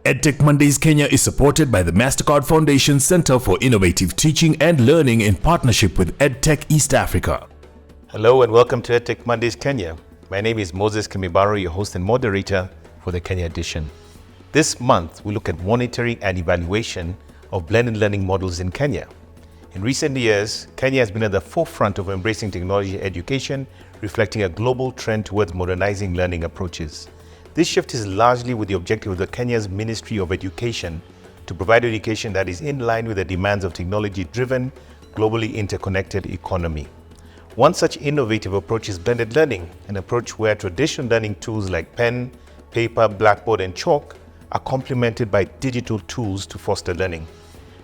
EdTech Mondays Kenya is supported by the MasterCard Foundation Center for Innovative Teaching and Learning in partnership with EdTech East Africa. Hello and welcome to EdTech Mondays Kenya. My name is Moses Kimibaro, your host and moderator for the Kenya edition. This month, we look at monitoring and evaluation of blended learning models in Kenya. In recent years, Kenya has been at the forefront of embracing technology education, reflecting a global trend towards modernizing learning approaches. This shift is largely with the objective of the Kenya's Ministry of Education to provide education that is in line with the demands of technology-driven, globally interconnected economy. One such innovative approach is blended learning, an approach where traditional learning tools like pen, paper, blackboard, and chalk are complemented by digital tools to foster learning.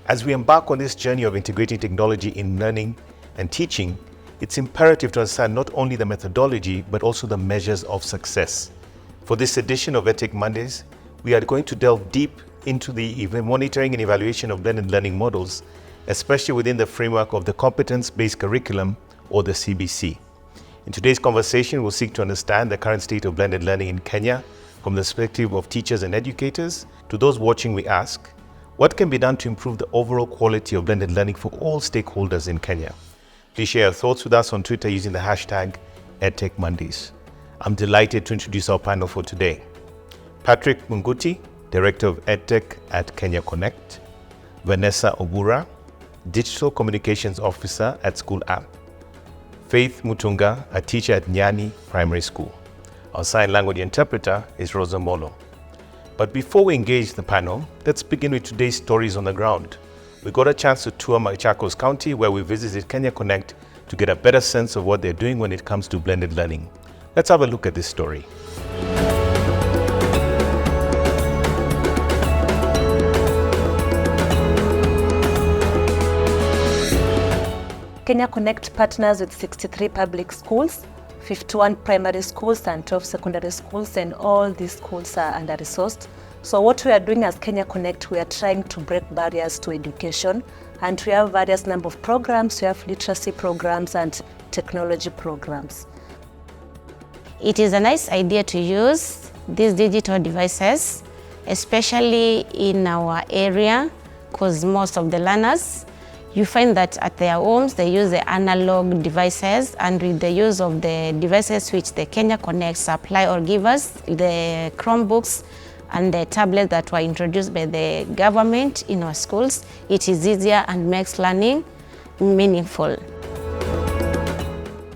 As we embark on this journey of integrating technology in learning and teaching, it's imperative to understand not only the methodology, but also the measures of success. For this edition of EdTech Mondays, we are going to delve deep into the monitoring and evaluation of blended learning models, especially within the framework of the Competence-Based Curriculum, or the CBC. In today's conversation, we'll seek to understand the current state of blended learning in Kenya from the perspective of teachers and educators. To those watching, we ask, what can be done to improve the overall quality of blended learning for all stakeholders in Kenya? Please share your thoughts with us on Twitter using the hashtag EdTech Mondays. I'm delighted to introduce our panel for today. Patrick Munguti, Director of EdTech at Kenya Connect. Vanessa Obura, Digital Communications Officer at Schoolap. Faith Mutunga, a teacher at Nyaani Primary School. Our sign language interpreter is Rosa Molo. But before we engage the panel, let's begin with today's stories on the ground. We got a chance to tour Machakos County, where we visited Kenya Connect to get a better sense of what they're doing when it comes to blended learning. Let's have a look at this story. Kenya Connect partners with 63 public schools, 51 primary schools and 12 secondary schools, and all these schools are under-resourced. So what we are doing as Kenya Connect, we are trying to break barriers to education, and we have various number of programs. We have literacy programs and technology programs. It is a nice idea to use these digital devices, especially in our area, because most of the learners, you find that at their homes they use the analog devices, and with the use of the devices which the Kenya Connect supply or give us, the Chromebooks and the tablets that were introduced by the government in our schools, it is easier and makes learning meaningful.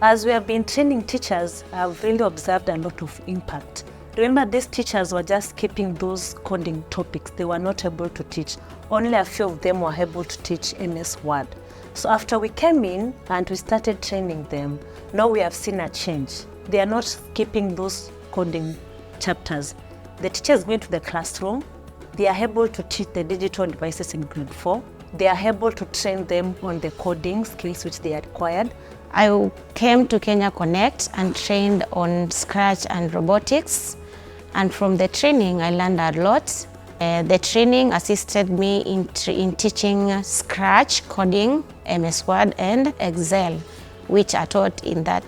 As we have been training teachers, I've really observed a lot of impact. Remember, these teachers were just keeping those coding topics. They were not able to teach. Only a few of them were able to teach MS Word. So after we came in and we started training them, now we have seen a change. They are not skipping those coding chapters. The teacher is going to the classroom. They are able to teach the digital devices in grade 4. They are able to train them on the coding skills which they acquired. I came to Kenya Connect and trained on Scratch and robotics. And from the training, I learned a lot. The training assisted me in teaching Scratch, coding, MS Word, and Excel, which are taught in that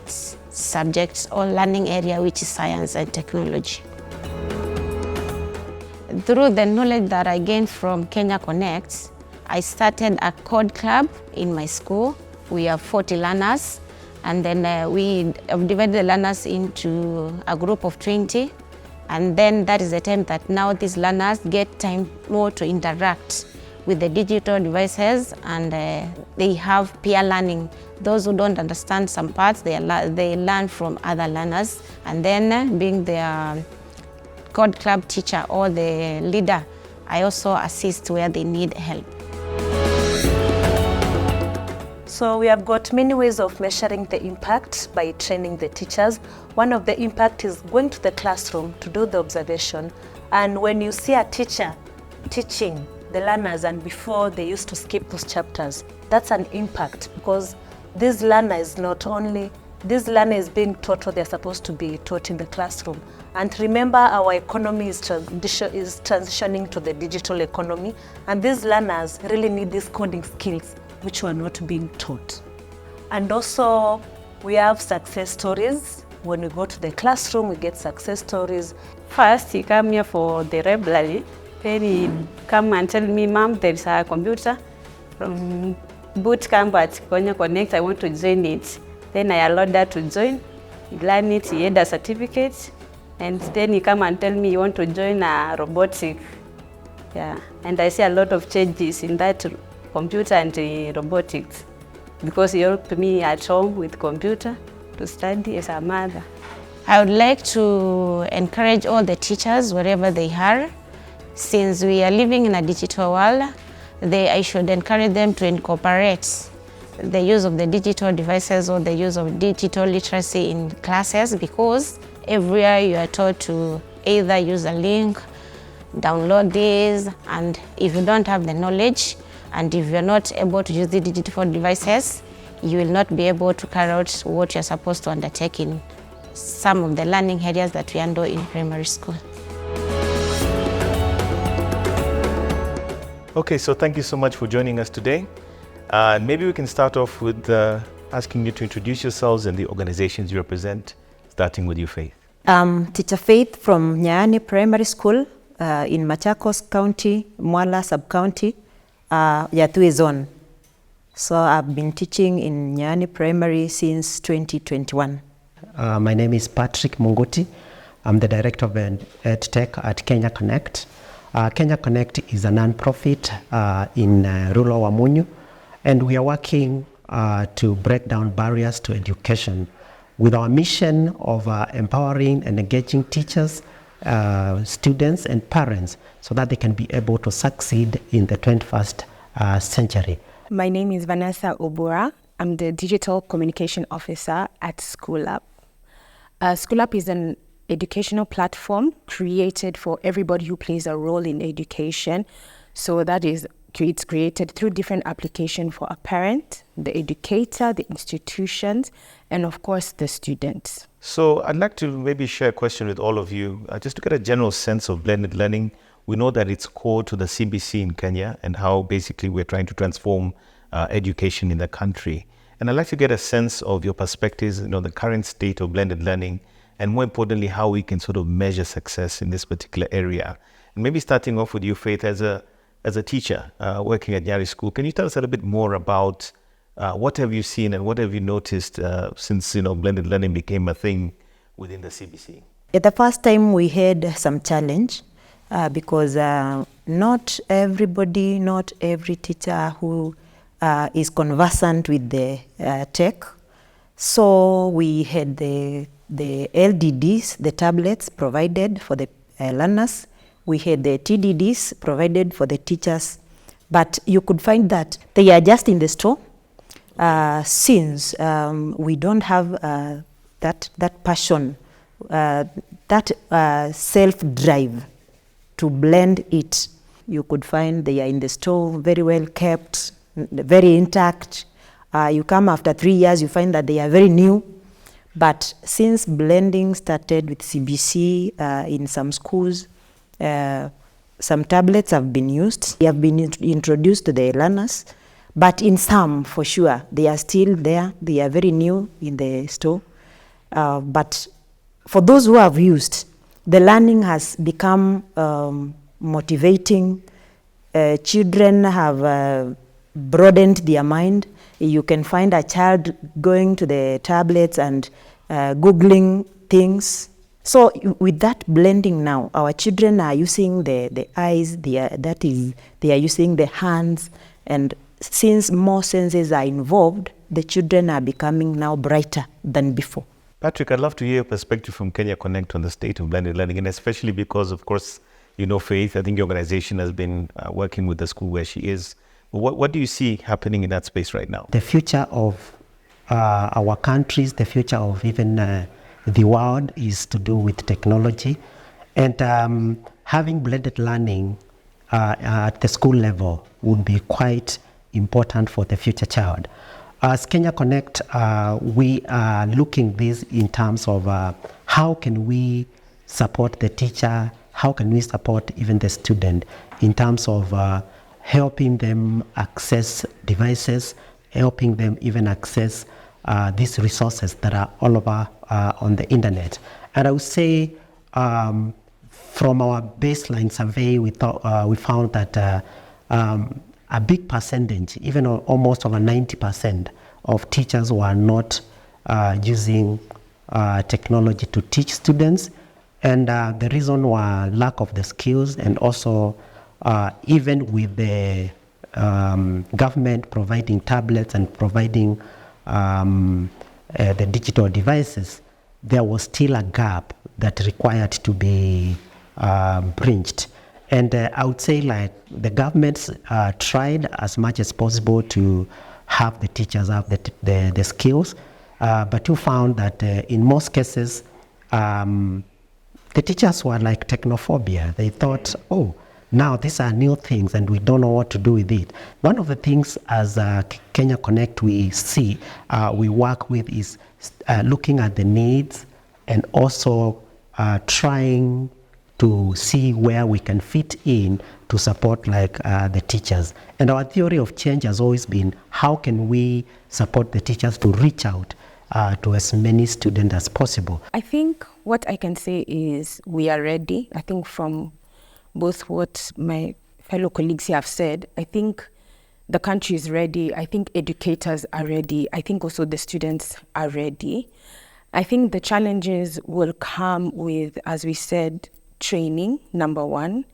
subject or learning area, which is science and technology. Through the knowledge that I gained from Kenya Connect, I started a code club in my school. We have 40 learners, and then we have divided the learners into a group of 20. And then that is the time that now these learners get time more to interact with the digital devices, and they have peer learning. Those who don't understand some parts, they learn from other learners. And then being their code club teacher or the leader, I also assist where they need help. So we have got many ways of measuring the impact by training the teachers. One of the impact is going to the classroom to do the observation. And when you see a teacher teaching the learners, and before they used to skip those chapters, that's an impact, because this learner is being taught what they're supposed to be taught in the classroom. And remember, our economy is transitioning to the digital economy, and these learners really need these coding skills which were not being taught. And also, we have success stories when we go to the classroom, we get success stories. First, he come here for the library. Then he come and tell me, Mom, there is a computer from boot camp at Kenya Connect. I want to join it. Then I allowed her to join. He learned it. He had a certificate. And then he come and tell me he want to join a robotic. Yeah, and I see a lot of changes in that computer and robotics because he helped me at home with computer to study as a mother. I would like to encourage all the teachers, wherever they are, since we are living in a digital world, I should encourage them to incorporate the use of the digital devices or the use of digital literacy in classes, because everywhere you are told to either use a link, download this, and if you don't have the knowledge and if you're not able to use the digital devices, you will not be able to carry out what you're supposed to undertake in some of the learning areas that we handle in primary school. Okay, so thank you so much for joining us today. Maybe we can start off with asking you to introduce yourselves and the organizations you represent, starting with you, Faith. Teacher Faith from Nyaani Primary School in Machakos County, Mwala Sub-County, Yathui Zone. So I've been teaching in Nyaani Primary since 2021. My name is Patrick Munguti. I'm the director of EdTech at Kenya Connect. Kenya Connect is a non-profit in rural Wamunyu, and we are working to break down barriers to education with our mission of empowering and engaging teachers, students and parents so that they can be able to succeed in the 21st century. My name is Vanessa Obura. I'm the Digital Communication Officer at Schoolap. Schoolap is an educational platform created for everybody who plays a role in education. So that is, it's created through different applications for a parent, the educator, the institutions, and of course the students. So I'd like to maybe share a question with all of you, just to get a general sense of blended learning. We know that it's core to the CBC in Kenya and how basically we're trying to transform education in the country. And I'd like to get a sense of your perspectives, the current state of blended learning, and more importantly, how we can sort of measure success in this particular area. And maybe starting off with you, Faith, as a teacher working at Nyaani School, can you tell us a little bit more about what have you seen and what have you noticed since blended learning became a thing within the CBC? At the first time we had some challenge because not everybody, not every teacher who is conversant with the tech. So we had the LDDs, the tablets provided for the learners. We had the TDDs provided for the teachers. But you could find that they are just in the store since we don't have that passion, that self-drive to blend it. You could find they are in the store, very well kept, very intact. You come after 3 years, you find that they are very new. But since blending started with CBC in some schools, some tablets have been used. They have been introduced to the learners. But in some, for sure, they are still there. They are very new in the store. But for those who have used, the learning has become motivating. Children have broadened their mind. You can find a child going to the tablets and Googling things. So with that blending now, our children are using the eyes, they are using the hands, and since more senses are involved, the children are becoming now brighter than before. Patrick, I'd love to hear your perspective from Kenya Connect on the state of blended learning, and especially because, of course, Faith, I think your organization has been working with the school where she is. What do you see happening in that space right now? The future of our countries, the future of even the world is to do with technology. And having blended learning at the school level would be quite important for the future child. As Kenya Connect, we are looking this in terms of how can we support the teacher, how can we support even the student in terms of helping them access devices, helping them even access these resources that are all over on the internet. And I would say from our baseline survey, we found that a big percentage, even almost over 90% of teachers were not using technology to teach students. And the reason was lack of the skills, and also even with the government providing tablets and providing the digital devices, there was still a gap that required to be bridged. And I would say like the governments tried as much as possible to have the teachers have the skills, but you found that in most cases, the teachers were like technophobia. They thought, oh, now these are new things and we don't know what to do with it. One of the things as Kenya Connect we see, we work with is looking at the needs and also trying to see where we can fit in to support like the teachers. And our theory of change has always been, how can we support the teachers to reach out to as many students as possible? I think what I can say is we are ready. I think from both what my fellow colleagues here have said, I think the country is ready. I think educators are ready. I think also the students are ready. I think the challenges will come with, as we said, training, number one.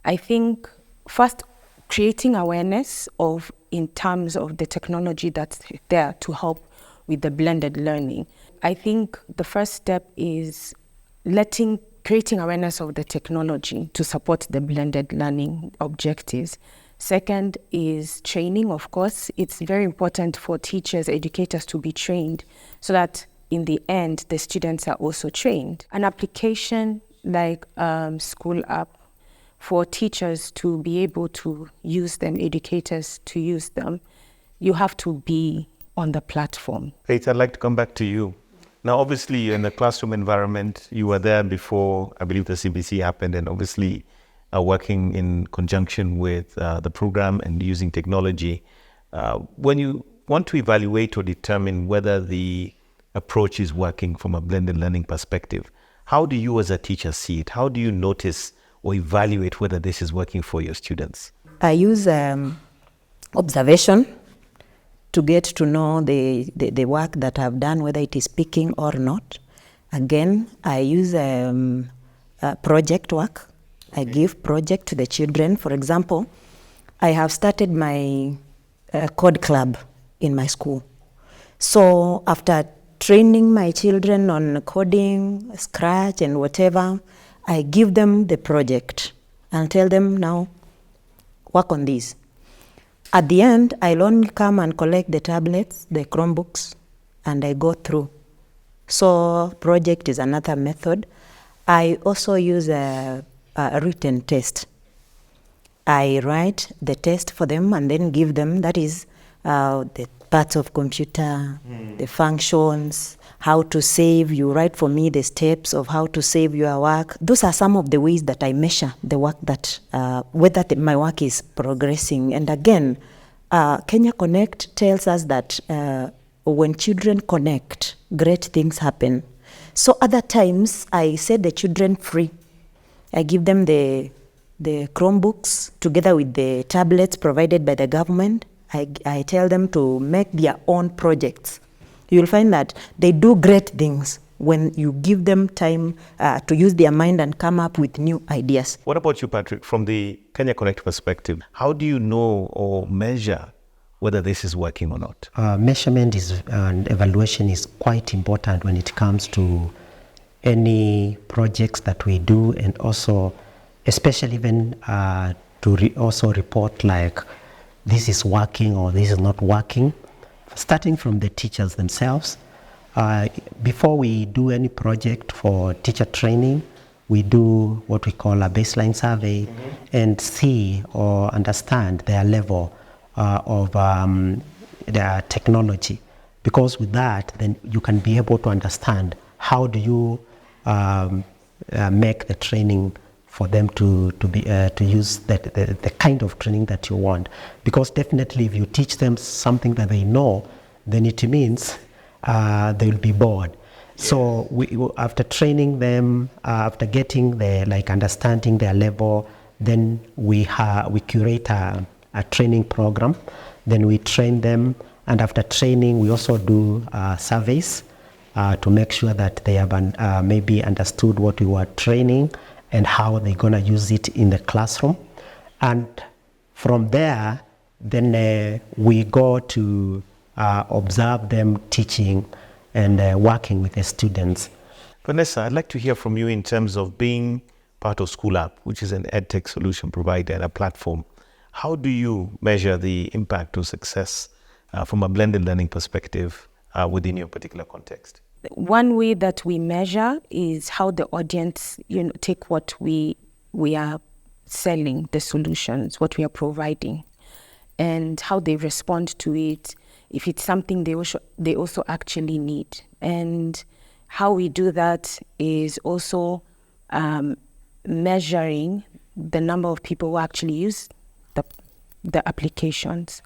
I think first creating awareness of in terms of the technology that's there to help with the blended learning. I think the first step is creating awareness of the technology to support the blended learning objectives. Second is training, of course. It's very important for teachers, educators to be trained so that in the end, the students are also trained. An application like Schoolap for teachers to be able to use them, educators to use them, you have to be on the platform. Faith, I'd like to come back to you. Now, obviously, in the classroom environment, you were there before, I believe, the CBC happened, and obviously working in conjunction with the program and using technology. When you want to evaluate or determine whether the approach is working from a blended learning perspective, how do you as a teacher see it? How do you notice or evaluate whether this is working for your students? I use observation to get to know the work that I've done, whether it is speaking or not. Again, I use project work. I give project to the children. For example, I have started my code club in my school. So after training my children on coding, Scratch and whatever, I give them the project and tell them, now work on this. At the end, I'll only come and collect the tablets, the Chromebooks, and I go through. So project is another method. I also use a written test. I write the test for them and then give them, that is the parts of computer, the functions, how to save. You write for me the steps of how to save your work. Those are some of the ways that I measure the work that, whether my work is progressing. And again, Kenya Connect tells us that when children connect, great things happen. So other times, I set the children free. I give them the Chromebooks together with the tablets provided by the government. I tell them to make their own projects. You'll find that they do great things when you give them time to use their mind and come up with new ideas. What about you, Patrick, from the Kenya Connect perspective? How do you know or measure whether this is working or not? Measurement and evaluation is quite important when it comes to any projects that we do, and also especially when to also report like this is working or this is not working, starting from the teachers themselves. Before we do any project for teacher training, we do what we call a baseline survey and see or understand their level of their technology. Because with that, then you can be able to understand how do you make the training for them to use the kind of training that you want. Because definitely if you teach them something that they know, then it means they will be bored. So after training them, after getting their understanding their level, then we curate a training program. Then we train them, and after training, we also do surveys to make sure that they have maybe understood what we were training and how they're gonna use it in the classroom. And from there, then we go to observe them teaching and working with the students. Vanessa, I'd like to hear from you in terms of being part of Schoolap, which is an EdTech solution provider and a platform. How do you measure the impact or success from a blended learning perspective within your particular context? One way that we measure is how the audience, take what we are selling, the solutions, what we are providing, and how they respond to it, if it's something they also actually need. And how we do that is also measuring the number of people who actually use the applications.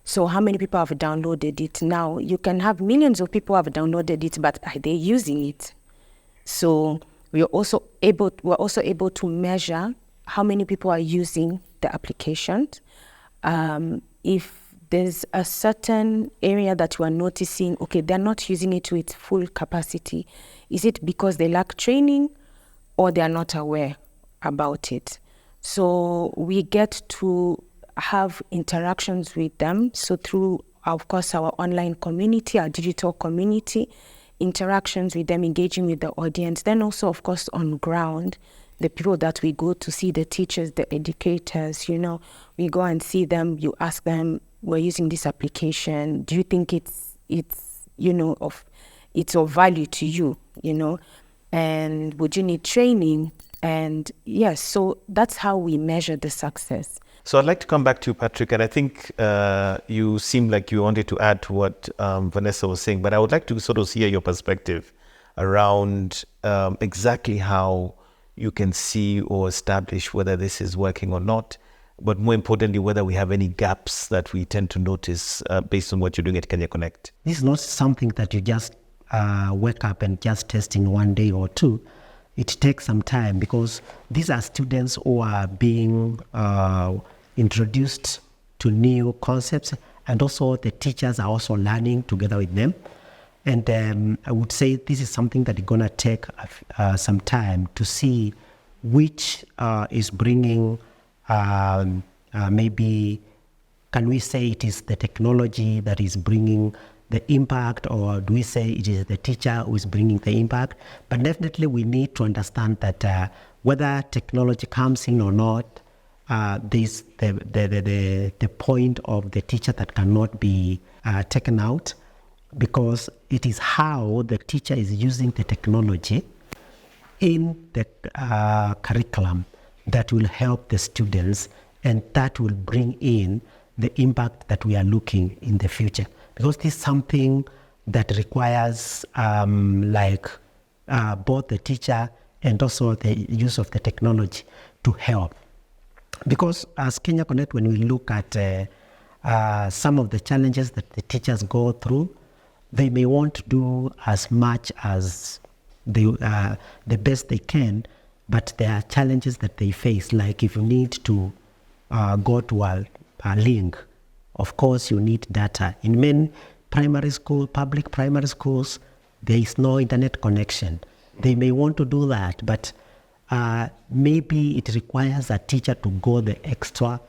So how many people have downloaded it? Now, you can have millions of people have downloaded it, but are they using it? So we're also able to measure how many people are using the applications. If there's a certain area that we're noticing, okay, they're not using it to its full capacity, is it because they lack training or they're not aware about it? So we get to have interactions with them. So through, of course, our online community, our digital community, interactions with them, engaging with the audience. Then also, of course, on ground, the people that we go to see, the teachers, the educators, we go and see them, you ask them, we're using this application, do you think it's of value to you, and would you need training? And yes, so that's how we measure the success. So I'd like to come back to you, Patrick, and I think you seemed like you wanted to add to what Vanessa was saying, but I would like to sort of hear your perspective around exactly how you can see or establish whether this is working or not, but more importantly, whether we have any gaps that we tend to notice based on what you're doing at Kenya Connect. This is not something that you just wake up and just test in one day or two. It takes some time because these are students who are being introduced to new concepts, and also the teachers are also learning together with them. And I would say this is something that is going to take some time to see which is bringing, maybe, can we say it is the technology that is bringing the impact, or do we say it is the teacher who is bringing the impact? But definitely we need to understand that whether technology comes in or not, there's the point of the teacher that cannot be taken out, because it is how the teacher is using the technology in the curriculum that will help the students, and that will bring in the impact that we are looking in the future. Because this is something that requires both the teacher and also the use of the technology to help. Because as Kenya Connect, when we look at some of the challenges that the teachers go through, they may want to do as much as the best they can, but there are challenges that they face. Like if you need to go to a link, of course you need data. In many public primary schools, there is no internet connection. They may want to do that, but maybe it requires a teacher to go the extra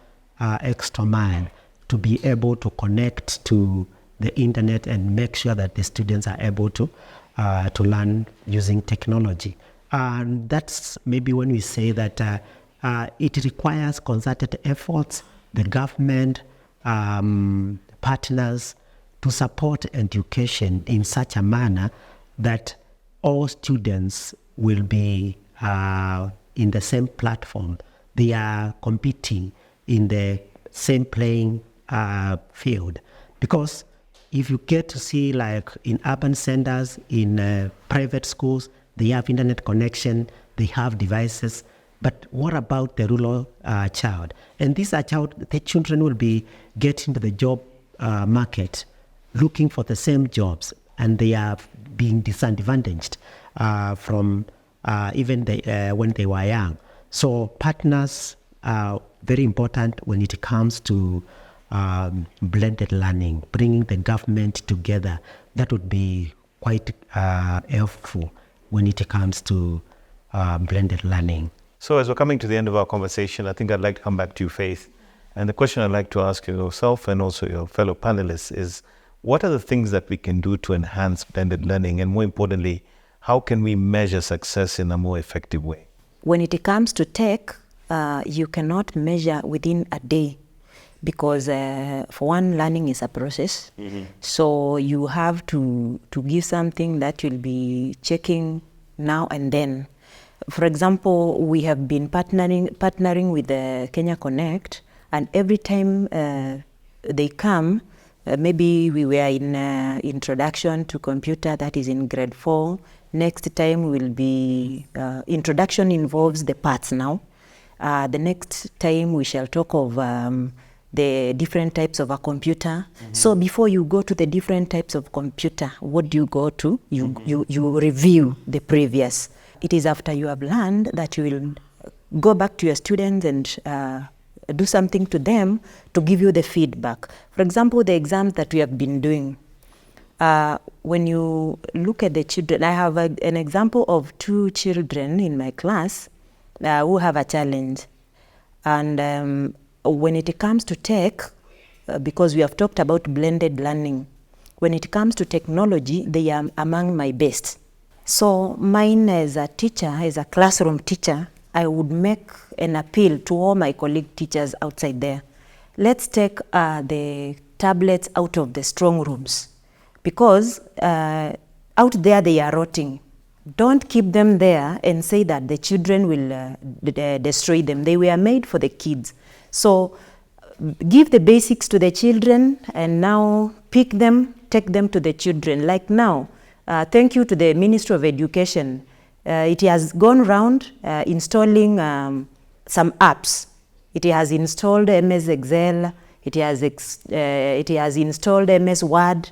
mile to be able to connect to the internet and make sure that the students are able to learn using technology. And that's maybe when we say that it requires concerted efforts, the government, partners, to support education in such a manner that all students will be in the same platform. They are competing in the same playing field. Because if you get to see, like in urban centers, in private schools, they have internet connection, they have devices. But what about the rural child? And the children will be getting to the job market, looking for the same jobs. and they are being disadvantaged from even when they were young. So partners are very important when it comes to blended learning, bringing the government together. That would be quite helpful when it comes to blended learning. So as we're coming to the end of our conversation, I think I'd like to come back to you, Faith. And the question I'd like to ask yourself and also your fellow panelists is, what are the things that we can do to enhance blended learning? And more importantly, how can we measure success in a more effective way? When it comes to tech, you cannot measure within a day because for one, learning is a process. So you have to give something that you'll be checking now and then. For example, we have been partnering with the Kenya Connect, and every time they come, maybe we were in introduction to computer, that is in grade 4. Next time will be introduction involves the parts now. The next time we shall talk of the different types of a computer. So before you go to the different types of computer, what do you go to? You review the previous. It is after you have learned that you will go back to your students and do something to them to give you the feedback. For example, the exams that we have been doing, when you look at the children, I have an example of 2 children in my class who have a challenge. And when it comes to tech, because we have talked about blended learning, when it comes to technology, they are among my best. So mine as a teacher, as a classroom teacher, I would make an appeal to all my colleague teachers outside there. Let's take the tablets out of the strong rooms, because out there they are rotting. Don't keep them there and say that the children will destroy them. They were made for the kids. So give the basics to the children and now pick them, take them to the children. Like now, thank you to the Ministry of Education. It has gone around installing some apps. It has installed MS Excel. It has installed MS Word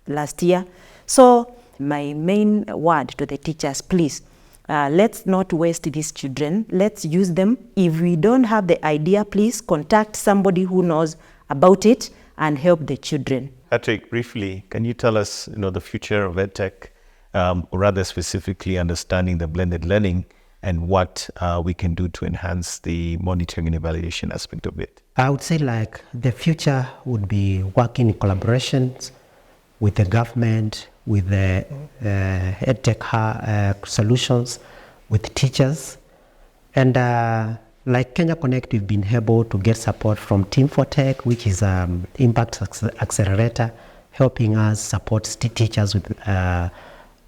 last year. So my main word to the teachers, please, let's not waste these children. Let's use them. If we don't have the idea, please contact somebody who knows about it and help the children. Patrick, briefly, can you tell us the future of EdTech, or rather specifically understanding the blended learning and what we can do to enhance the monitoring and evaluation aspect of it? I would say the future would be working in collaborations with the government, with the EdTech solutions, with teachers. And like Kenya Connect, we've been able to get support from Team for Tech, which is Impact Accelerator, helping us support teachers with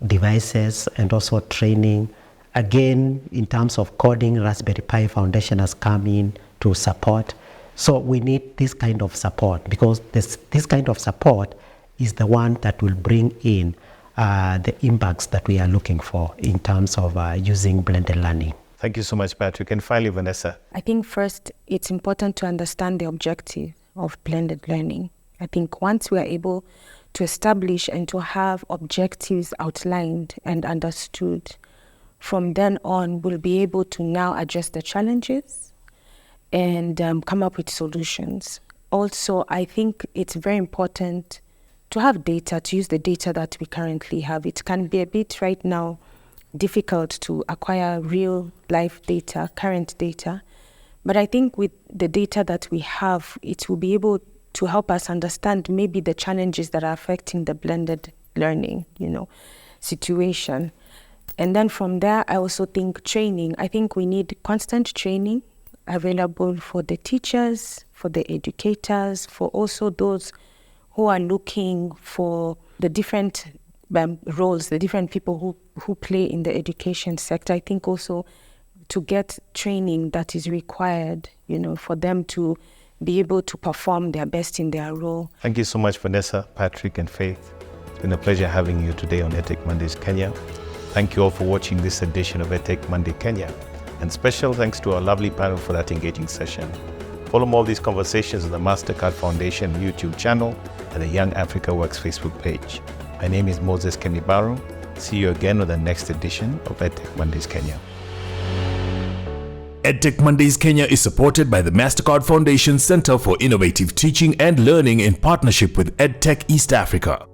devices and also training. Again, in terms of coding, Raspberry Pi Foundation has come in to support. So we need this kind of support, because this kind of support is the one that will bring in the impacts that we are looking for in terms of using blended learning. Thank you so much, Patrick. And finally, Vanessa. I think first it's important to understand the objective of blended learning. I think once we are able to establish and to have objectives outlined and understood, from then on we'll be able to now address the challenges and come up with solutions. Also, I think it's very important to have data, to use the data that we currently have. It can be a bit right now difficult to acquire real life data, current data. But I think with the data that we have, it will be able to help us understand maybe the challenges that are affecting the blended learning, situation. And then from there, I also think training. I think we need constant training available for the teachers, for the educators, for also those who are looking for the different roles, the different people who play in the education sector. I think also to get training that is required, for them to be able to perform their best in their role. Thank you so much, Vanessa, Patrick, and Faith. It's been a pleasure having you today on EdTech Mondays Kenya. Thank you all for watching this edition of EdTech Monday Kenya. And special thanks to our lovely panel for that engaging session. Follow more of these conversations on the MasterCard Foundation YouTube channel and the Young Africa Works Facebook page. My name is Moses Kemibaru. See you again on the next edition of EdTech Mondays Kenya. EdTech Mondays Kenya is supported by the MasterCard Foundation Center for Innovative Teaching and Learning in partnership with EdTech East Africa.